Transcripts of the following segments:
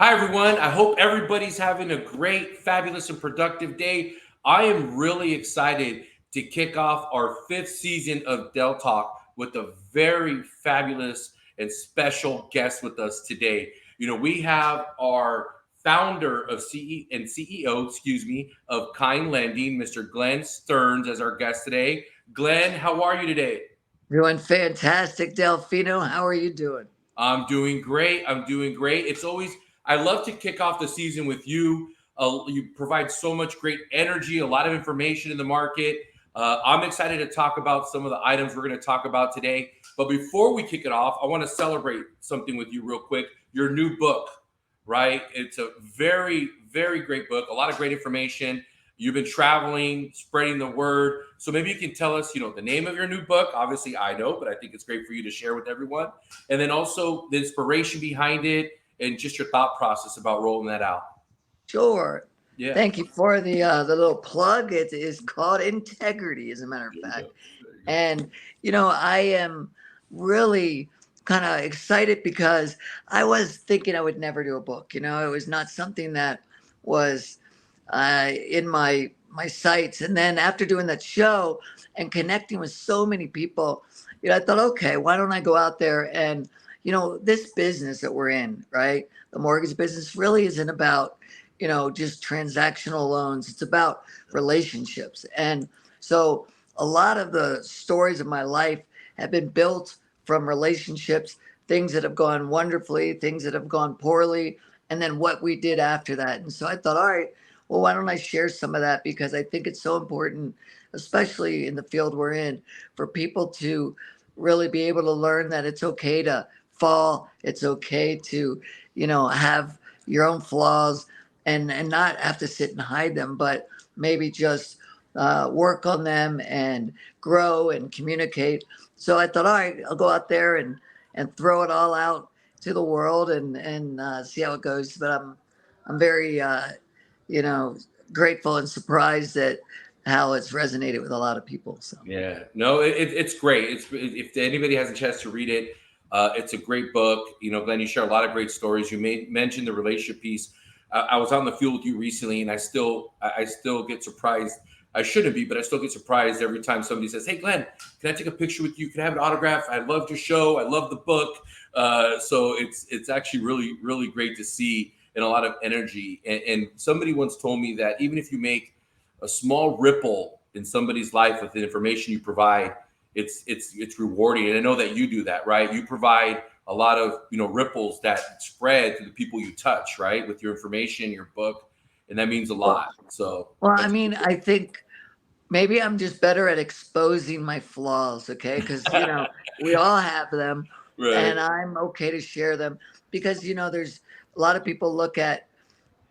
Hi, everyone. I hope everybody's having a great, fabulous, and productive day. I am really excited to kick off our fifth season of Dell Talk with a very fabulous and special guest with us today. We have our founder of CEO, of Kind Lending, Mr. Glenn Stearns, as our guest today. Glenn, how are you today? Doing fantastic, Delfino. How are you doing? I'm doing great. I'm doing great. I love to kick off the season with you. You provide so much great energy, a lot of information in the market. I'm excited to talk about some of the items we're going to talk about today. But before we kick it off, I want to celebrate something with you real quick. Your new book, right? It's a very, very great book, a lot of great information. You've been traveling, spreading the word. So maybe you can tell us, the name of your new book. Obviously, I know, but I think it's great for you to share with everyone. And then also the inspiration behind it and just your thought process about rolling that out. Sure. Yeah. Thank you for the little plug. It is called Integrity, as a matter of There you go. fact. And I am really kind of excited because I was thinking I would never do a book. It was not something that was in my sights. And then after doing that show and connecting with so many people, I thought, okay, why don't I go out there and this business that we're in, right? The mortgage business really isn't about just transactional loans. It's about relationships. And so a lot of the stories of my life have been built from relationships, things that have gone wonderfully, things that have gone poorly, and then what we did after that. And so I thought, all right, well, why don't I share some of that? Because I think it's so important, especially in the field we're in, for people to really be able to learn that it's okay to fall. It's okay to, have your own flaws and not have to sit and hide them, but maybe just work on them and grow and communicate. So I thought, all right, I'll go out there and throw it all out to the world and see how it goes. But I'm very you know grateful and surprised at how it's resonated with a lot of people. So Yeah, no, it's great. If anybody has a chance to read it, it's a great book. Glenn, you share a lot of great stories. You mentioned the relationship piece. I was on the field with you recently, and I still get surprised. I shouldn't be, but I still get surprised every time somebody says, "Hey, Glenn, can I take a picture with you? Can I have an autograph? I loved your show. I love the book." So it's actually really really great to see, and a lot of energy. And somebody once told me that even if you make a small ripple in somebody's life with the information you provide, it's rewarding. And I know that you do that, right? You provide a lot of ripples that spread to the people you touch, right, with your information, your book, and that means a well, lot. So well, I that's mean, I think maybe I'm just better at exposing my flaws, okay? Because, we all have them, right. and I'm okay to share them because, there's a lot of people look at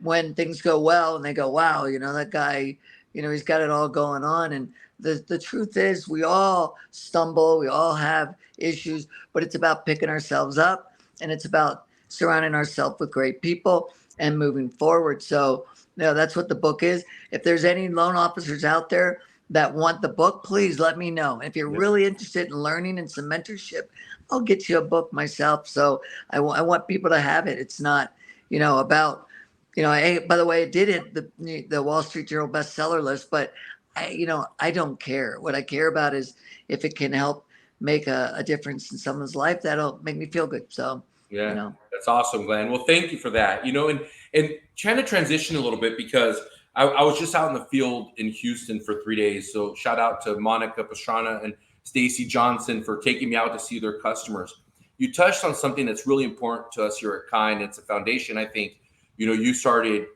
when things go well and they go, wow, that guy, he's got it all going on. And the truth is, we all stumble, we all have issues, but it's about picking ourselves up and it's about surrounding ourselves with great people and moving forward. So, that's what the book is. If there's any loan officers out there that want the book, please let me know. If you're Yeah. really interested in learning and some mentorship, I'll get you a book myself. So I want people to have it. It's not, about by the way, it did hit the Wall Street Journal bestseller list, but I don't care. What I care about is if it can help make a difference in someone's life, that'll make me feel good. So, you Yeah, know, that's awesome, Glenn. Well, thank you for that. And trying to transition a little bit because I was just out in the field in Houston for 3 days. So shout out to Monica Pastrana and Stacy Johnson for taking me out to see their customers. You touched on something that's really important to us here at Kind. It's a foundation. I think you started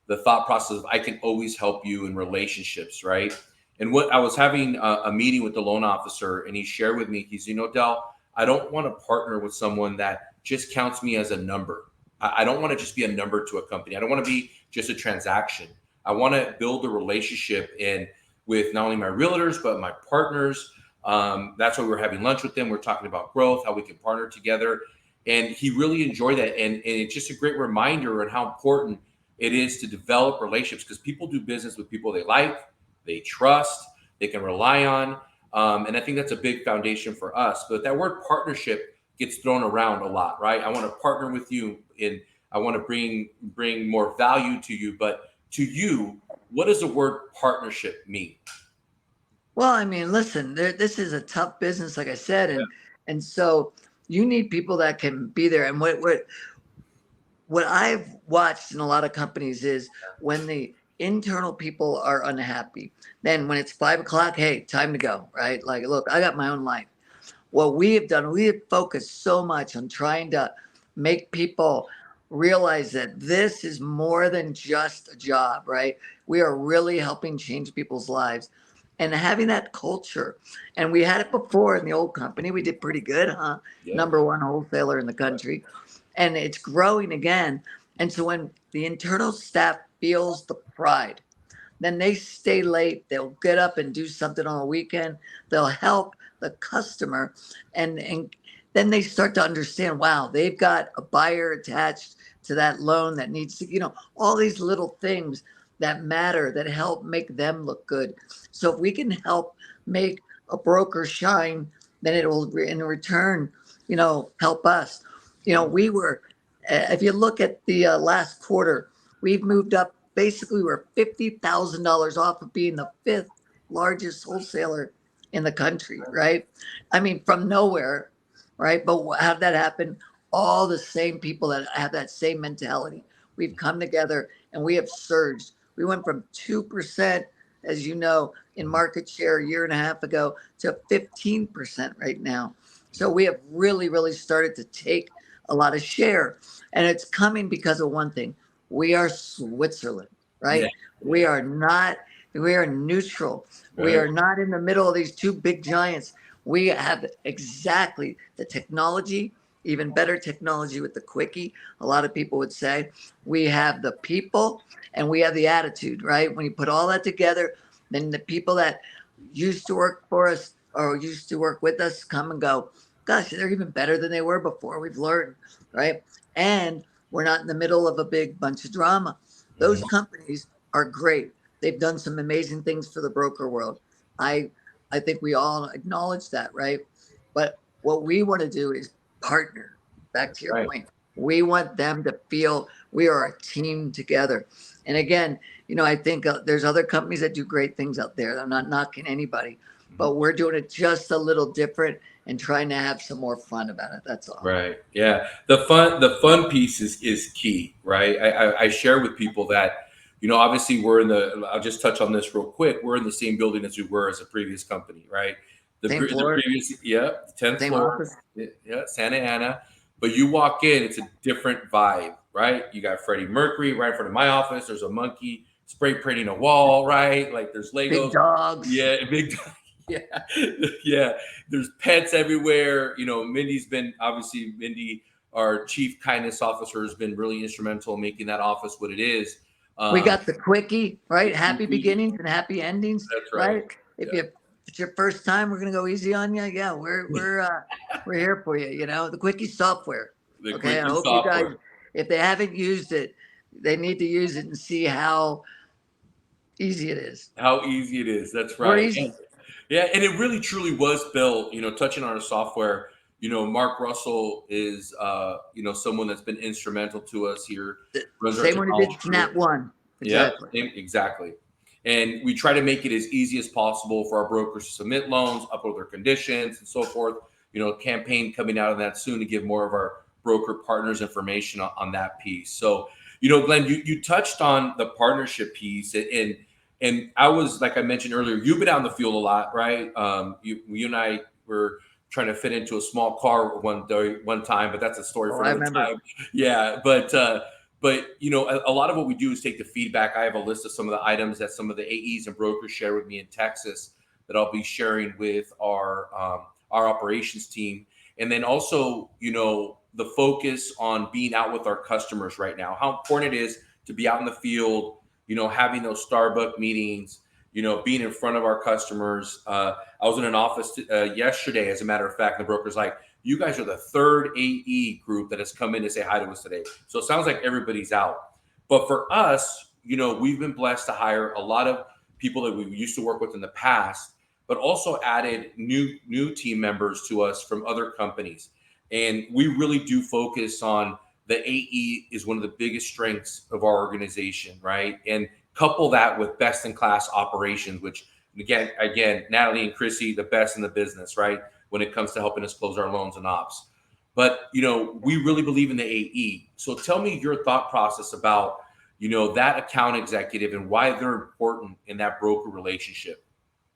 the thought process of I can always help you in relationships, right? And what I was having a meeting with the loan officer, and he shared with me, he's Dell, I don't want to partner with someone that just counts me as a number. I don't want to just be a number to a company. I don't want to be just a transaction. I want to build a relationship and with not only my realtors but my partners. That's why we're having lunch with them. We're talking about growth, how we can partner together, and he really enjoyed that. And it's just a great reminder on how important it is to develop relationships because people do business with people they like, they trust, they can rely on. And I think that's a big foundation for us. But that word partnership gets thrown around a lot, right? I want to partner with you in I want to bring more value to you. But to you, what does the word partnership mean? Well, I mean, listen, this is a tough business, like I said, and so you need people that can be there. And what I've watched in a lot of companies is when the internal people are unhappy, then when it's 5 o'clock, hey, time to go, right? Like, look, I got my own life. What we have done, we have focused so much on trying to make people realize that this is more than just a job, right? We are really helping change people's lives and having that culture. And we had it before in the old company. We did pretty good, huh? Yeah. Number one wholesaler in the country. And it's growing again. And so when the internal staff feels the pride, then they stay late. They'll get up and do something on a weekend. They'll help the customer, and then they start to understand. Wow, they've got a buyer attached to that loan that needs to, all these little things that matter that help make them look good. So if we can help make a broker shine, then it will in return, help us. We were, if you look at the last quarter, we've moved up. Basically, we're $50,000 off of being the fifth largest wholesaler in the country, right? I mean, from nowhere, right? But how did that happen? All the same people that have that same mentality. We've come together and we have surged. We went from 2%, as you know, in market share a year and a half ago to 15% right now. So we have really, really started to take a lot of share. And it's coming because of one thing. We are Switzerland, Yeah. right? We are not, we are neutral. We Right. are not in the middle of these two big giants. We have exactly the technology, even better technology with the quickie. A lot of people would say we have the people and we have the attitude, right? When you put all that together, then the people that used to work for us or used to work with us come and go, gosh, they're even better than they were before. We've learned, right? And we're not in the middle of a big bunch of drama. Those Mhm. companies are great. They've done some amazing things for the broker world. I I think we all acknowledge that, right? But what we want to do is partner. Back That's to your right. point. We want them to feel we are a team together. And again, I think there's other companies that do great things out there. I'm not knocking anybody, Mhm. but we're doing it just a little different and trying to have some more fun about it. That's all. Right. Yeah. The fun piece is key, right? I share with people that, obviously we're in the, I'll just touch on this real quick. We're in the same building as we were as a previous company, right? Same The floor, previous, yeah, the 10th same floor, office. yeah, Santa Ana. But you walk in, it's a different vibe, right? You got Freddie Mercury right in front of my office. There's a monkey spray painting a wall, right? Like there's Big Legos. dogs. Yeah, big, yeah, yeah. There's pets everywhere. Mindy, our chief kindness officer, has been really instrumental in making that office what it is. We Um, got the quickie, the right? Happy quickie, beginnings and happy endings, that's right. right? If Yeah, you if it's your first time, we're gonna go easy on you. Yeah, we're here for you. The quickie software. the Okay, I quickie hope you guys, software. if they haven't used it, they need to use it and see how easy it is. How easy it is. That's We're right. easy. Yeah, and it really truly was built, touching on our software. Mark Russell is someone that's been instrumental to us here, The runs our same one who did technology Snap group. One. Yep, Exactly. exactly. And we try to make it as easy as possible for our brokers to submit loans, upload their conditions, and so forth. Campaign coming out of that soon to give more of our broker partners information on that piece. So, Glenn, you touched on the partnership piece, and I was, like I mentioned earlier, you've been out in the field a lot, right? You and I were trying to fit into a small car one time, but that's a story Oh, for I another remember. time. Yeah, but a lot of what we do is take the feedback. I have a list of some of the items that some of the AEs and brokers share with me in Texas that I'll be sharing with our operations team, and then also the focus on being out with our customers right now. How important it is to be out in the field. Having those Starbucks meetings. Being in front of our customers. I was in an office yesterday, as a matter of fact. The broker's like, you guys are the third AE group that has come in to say hi to us today. So it sounds like everybody's out. But for us, we've been blessed to hire a lot of people that we used to work with in the past, but also added new team members to us from other companies. And we really do focus on the AE is one of the biggest strengths of our organization, right? And couple that with best in class operations, which again, Natalie and Chrissy, the best in the business, right? When it comes to helping us close our loans and ops. But, we really believe in the AE. So tell me your thought process about, that account executive and why they're important in that broker relationship.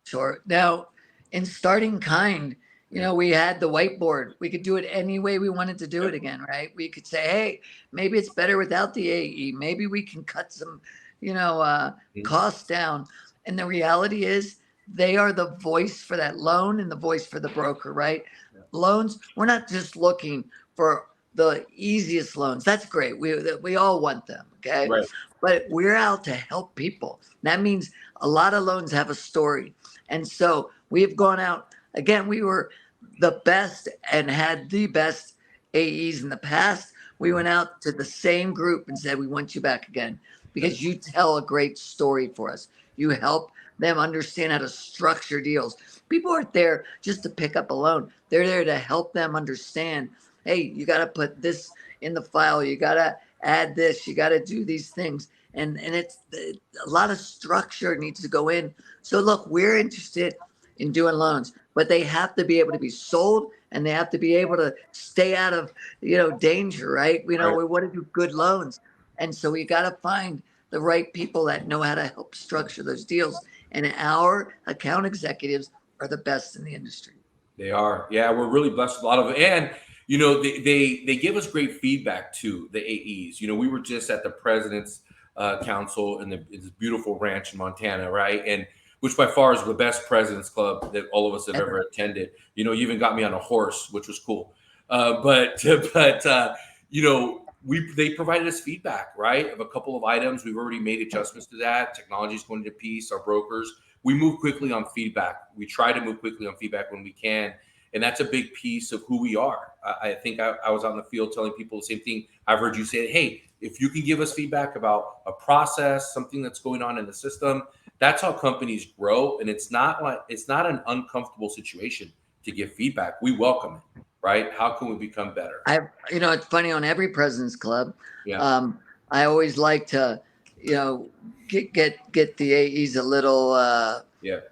Sure. Now, in starting Kind, we had the whiteboard. We could do it any way we wanted to do it again, right? We could say, hey, maybe it's better without the AE. Maybe we can cut some, costs down. And the reality is they are the voice for that loan and the voice for the broker, right? Yeah. Loans, we're not just looking for the easiest loans. That's great. We all want them, okay? Right. But we're out to help people. That means a lot of loans have a story. And so we have gone out again. We were the best and had the best AEs in the past. We went out to the same group and said, we want you back again because you tell a great story for us. You help them understand how to structure deals. People aren't there just to pick up a loan. They're there to help them understand, hey, you got to put this in the file. You got to add this. You got to do these things. And it's a lot of structure needs to go in. So look, we're interested in doing loans, but they have to be able to be sold and they have to be able to stay out of, danger, right? We want to do good loans. And so we got to find the right people that know how to help structure those deals. And our account executives are the best in the industry. They are. Yeah, we're really blessed with a lot of it. And, they give us great feedback too, the AEs. We were just at the president's council in this beautiful ranch in Montana, right? And which by far is the best president's club that all of us have ever attended. You even got me on a horse, which was cool. But they provided us feedback, right, of a couple of items. We've already made adjustments to that. Technology's going into piece. Our brokers, we move quickly on feedback. We try to move quickly on feedback when we can. And that's a big piece of who we are. I think I was out in the field telling people the same thing. I've heard you say, hey, if you can give us feedback about a process, something that's going on in the system, that's how companies grow. And it's not an uncomfortable situation to give feedback. We welcome it, right? How can we become better? It's funny on every President's Club. Yeah. I always like to, get the AEs a little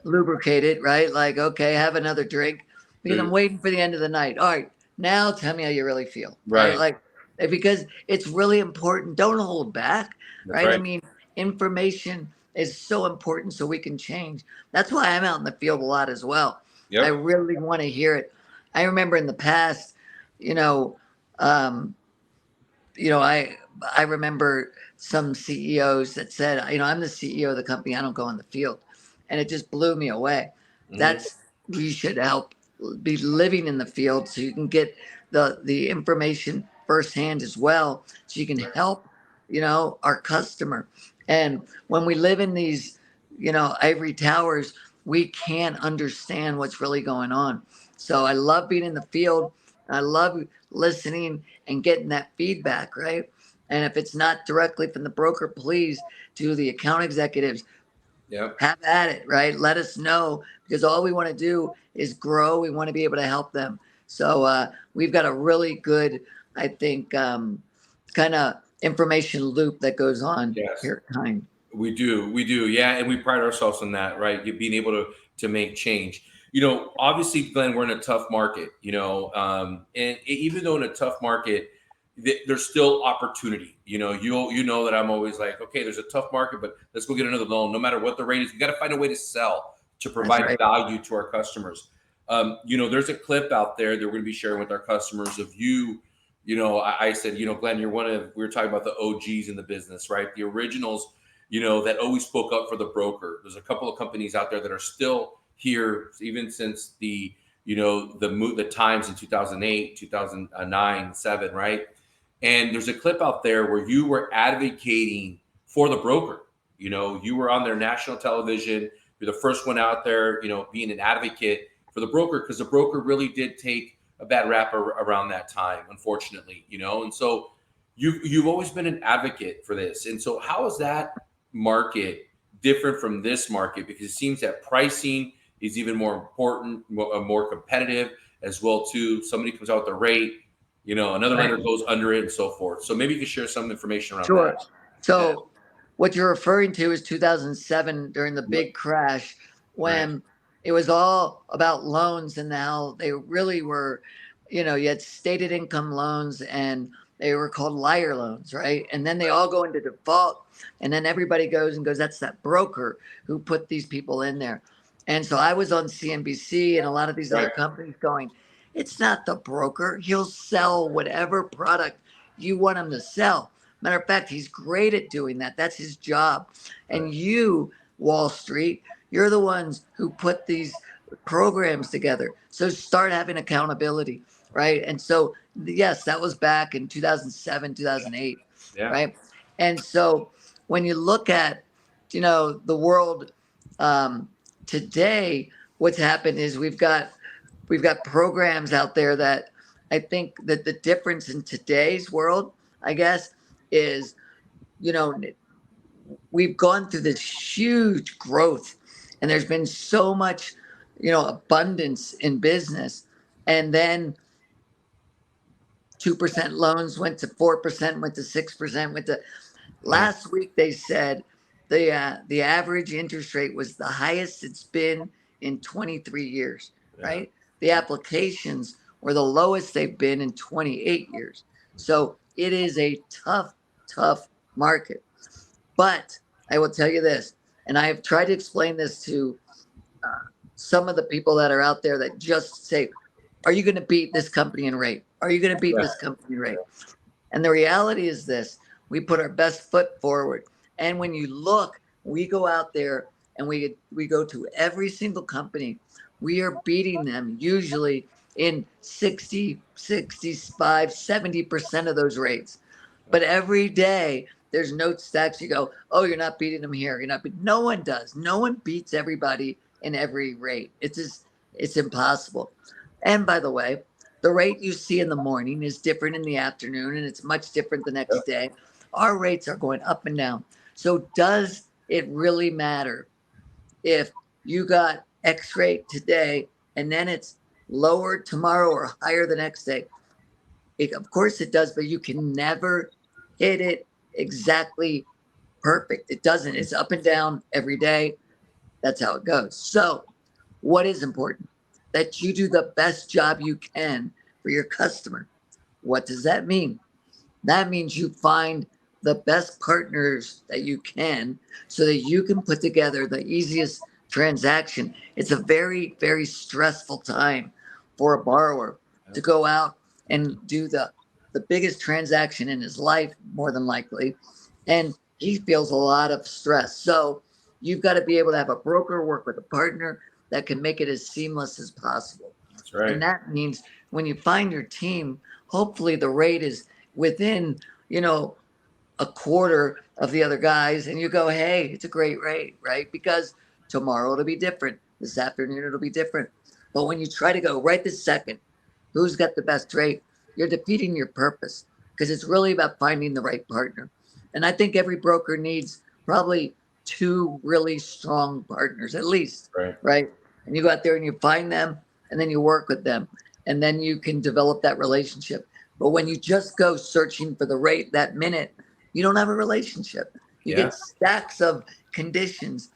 lubricated, right? Like, okay, have another drink because I'm waiting for the end of the night. All right, now tell me how you really feel, right? Like, because it's really important. Don't hold back, right? I mean, information is so important so we can change. That's why I'm out in the field a lot as well. Yep. I really want to hear it. I remember in the past, I remember some CEOs that said, I'm the CEO of the company. I don't go in the field. And it just blew me away. Mm-hmm. We should help be living in the field so you can get the information firsthand as well. So you can help, our customer. And when we live in these, ivory towers, we can't understand what's really going on. So I love being in the field. I love listening and getting that feedback, right? And if it's not directly from the broker, please do the account executives. Yep. Have at it, right? Let us know because all we want to do is grow. We want to be able to help them. So we've got a really good, I think, kind of information loop that goes on here at Kind. We do. Yeah. And we pride ourselves on that, right? Being able to make change. Obviously, Glenn, we're in a tough market, and even though in a tough market, there's still opportunity. You know that I'm always like, okay, there's a tough market, but let's go get another loan. No matter what the rate is, we got to find a way to sell to provide value to our customers. There's a clip out there that we're going to be sharing with our customers of you. I said, Glenn, we were talking about the OGs in the business, right? The originals, that always spoke up for the broker. There's a couple of companies out there that are still here, even since the times in 2008, 2009, 7, right? And there's a clip out there where you were advocating for the broker. You were on their national television. You're the first one out there, being an advocate for the broker because the broker really did take a bad rap around that time, unfortunately, And so you've always been an advocate for this. And so how is that market different from this market? Because it seems that pricing is even more important, more competitive as well too. Somebody comes out with a rate, another Right. lender goes under it and so forth. So maybe you could share some information around Sure. that. So what you're referring to is 2007 during the Yeah. big crash Right. when it was all about loans and how they really were, you had stated income loans and they were called liar loans, right? And then they all go into default and then everybody goes and goes, that's that broker who put these people in there. And so I was on CNBC and a lot of these other Right. companies going, it's not the broker. He'll sell whatever product you want him to sell. Matter of fact, he's great at doing that. That's his job. And you, Wall Street, you're the ones who put these programs together. So start having accountability, right? And so, yes, that was back in 2007, 2008, Yeah. right? And so when you look at, the world today, what's happened is we've got programs out there that I think that the difference in today's world, I guess, is you know we've gone through this huge growth and there's been so much abundance in business, and then 2% loans went to 4%, went to 6%, went to Yeah. last week they said the average interest rate was the highest it's been in 23 years, Yeah. right? The applications were the lowest they've been in 28 years. So it is a tough market. But I will tell you this, and I have tried to explain this to some of the people that are out there that just say, are you going to beat this company in rate? Are you going to beat Yeah. this company in rate? And the reality is this, we put our best foot forward. And when you look, we go out there and we go to every single company. We are beating them usually in 60, 65, 70% of those rates. But every day there's note stacks. You go, oh, you're not beating them here. You're not beating. No one does. No one beats everybody in every rate. It's impossible. And by the way, the rate you see in the morning is different in the afternoon and it's much different the Yep. next day. Our rates are going up and down. So does it really matter if you got X rate today and then it's lower tomorrow or higher the next day? Of course it does, but you can never hit it exactly perfect. It doesn't. It's up and down every day. That's how it goes. So, what is important? That you do the best job you can for your customer. What does that mean? That means you find the best partners that you can so that you can put together the easiest transaction. It's a very, very stressful time for a borrower to go out and do the biggest transaction in his life, more than likely. And he feels a lot of stress. So you've got to be able to have a broker work with a partner that can make it as seamless as possible. That's right. And that means when you find your team, hopefully the rate is within, a quarter of the other guys, and you go, hey, it's a great rate, right? Because tomorrow it'll be different. This afternoon it'll be different. But when you try to go right this second, who's got the best rate, you're defeating your purpose because it's really about finding the right partner. And I think every broker needs probably two really strong partners, at least, Right. right? And you go out there and you find them and then you work with them and then you can develop that relationship. But when you just go searching for the rate that minute, you don't have a relationship. You Yeah. get stacks of conditions.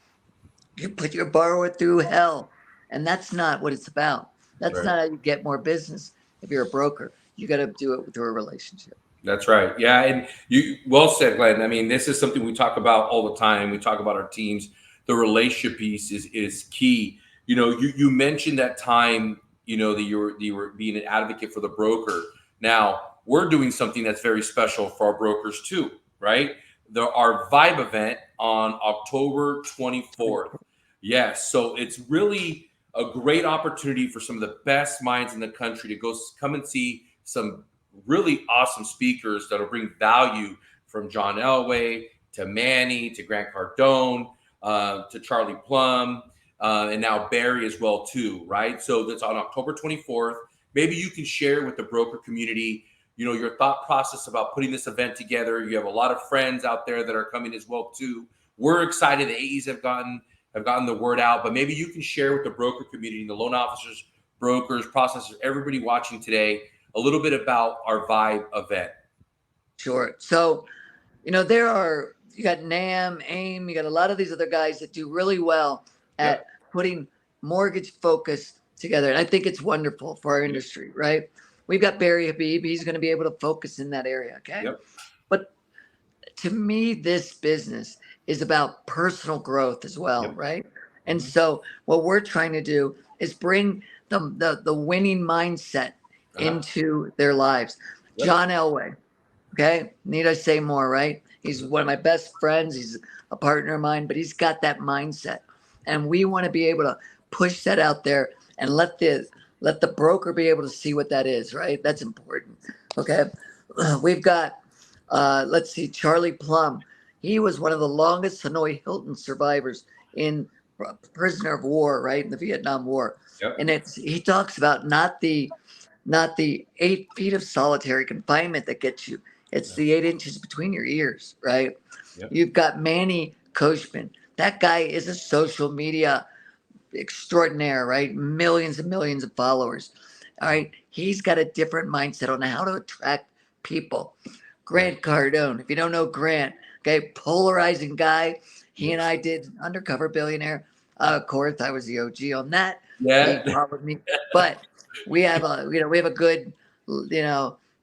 You put your borrower through hell. And that's not what it's about. That's Right. not how you get more business if you're a broker. You got to do it through a relationship. That's right. Yeah. And you well said, Glenn. I mean, this is something we talk about all the time. We talk about our teams. The relationship piece is key. You mentioned that time, that you were being an advocate for the broker. Now we're doing something that's very special for our brokers too, right? Our Vibe event on October 24th. Yes. So it's really a great opportunity for some of the best minds in the country to come and see some really awesome speakers that'll bring value, from John Elway to Manny to Grant Cardone to Charlie Plum and now Barry as well too, right? So that's on October 24th. Maybe you can share with the broker community, your thought process about putting this event together. You have a lot of friends out there that are coming as well too. We're excited. The AEs have gotten the word out, but maybe you can share with the broker community, the loan officers, brokers, processors, everybody watching today, a little bit about our Vibe event. Sure. So, you got NAM, AIM, you got a lot of these other guys that do really well Yep. at putting mortgage focus together. And I think it's wonderful for our Yep. industry, right? We've got Barry Habib. He's going to be able to focus in that area. Okay. Yep. But to me, this business is about personal growth as well, Yep. right? And so what we're trying to do is bring the winning mindset into their lives. Yep. John Elway, okay, need I say more, right? He's one of my best friends. He's a partner of mine, but he's got that mindset, and we want to be able to push that out there and let the broker be able to see what that is, right? That's important. Okay, we've got let's see, Charlie Plum. He was one of the longest Hanoi Hilton survivors in prisoner of war, right, in the Vietnam War. Yep. And he talks about not the 8 feet of solitary confinement that gets you. It's the 8 inches between your ears, right? Yep. You've got Manny Koshman. That guy is a social media extraordinaire, right? Millions and millions of followers. All right. He's got a different mindset on how to attract people. Grant Cardone. If you don't know Grant, okay, polarizing guy. He and I did Undercover Billionaire. Of course, I was the OG on that. He Yeah. followed me, but we have a good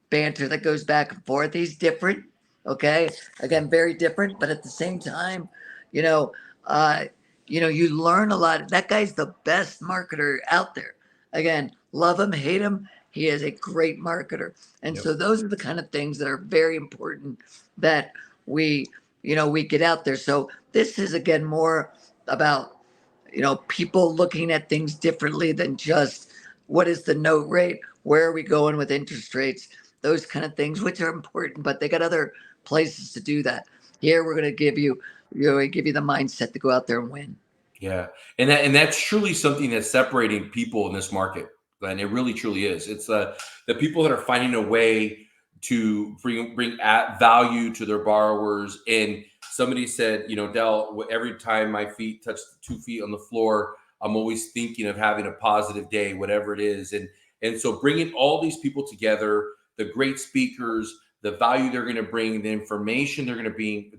banter that goes back and forth. He's different, okay. Again, very different, but at the same time, you know, uh, you learn a lot. That guy's the best marketer out there. Again, love him, hate him. He is a great marketer. And Yep. so those are the kind of things that are very important that we get out there. So this is again more about, people looking at things differently than just what is the note rate, where are we going with interest rates, those kind of things, which are important, but they got other places to do that. Here we're going to give you the mindset to go out there and win. Yeah, and that's truly something that's separating people in this market, and it really truly is. It's the people that are finding a way to bring value to their borrowers. And somebody said, Del, every time my feet touch 2 feet on the floor, I'm always thinking of having a positive day, whatever it is. And so bringing all these people together, the great speakers, the value they're going to bring, the information they're going to bring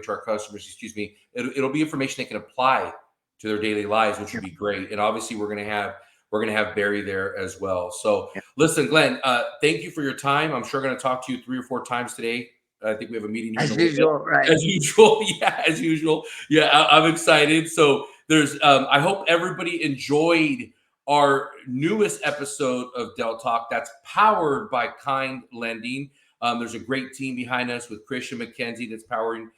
to our customers. Excuse me, it'll be information they can apply to their daily lives, which would be great. And obviously we're going to have Barry there as well. So listen, Glenn, thank you for your time. I'm sure I'm going to talk to you 3 or 4 times today. I think we have a meeting here As usual, right? As usual. Yeah, as usual. Yeah, I'm excited. So I hope everybody enjoyed our newest episode of Del Talk that's powered by Kind Lending. There's a great team behind us with Christian McKenzie that's powering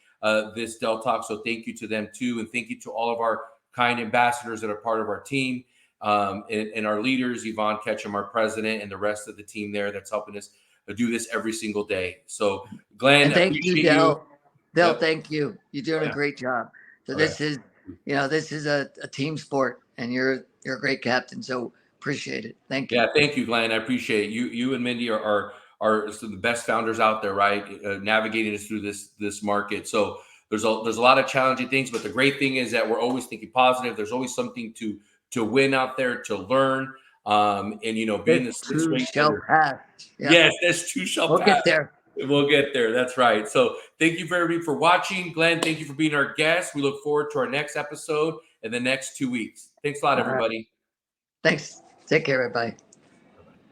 this Del Talk. So thank you to them too. And thank you to all of our Kind ambassadors that are part of our team, and our leaders, Yvonne Ketchum, our president, and the rest of the team there that's helping us do this every single day. So, Glenn, And thank you, Del. Del, thank you. You're doing a great job. So this is a team sport, and you're a great captain. So appreciate it. Thank you. Yeah, thank you, Glenn. I appreciate it. You and Mindy are some of the best founders out there, right? Navigating us through this market. So there's a lot of challenging things, but the great thing is that we're always thinking positive. There's always something to win out there, to learn, and being This this too great shall pass. Yeah. Yes, this too shall We'll pass. get there. We'll get there. That's right. So thank you very much for watching. Glenn, thank you for being our guest. We look forward to our next episode in the next 2 weeks. Thanks a lot, everybody. Thanks. Take care, everybody.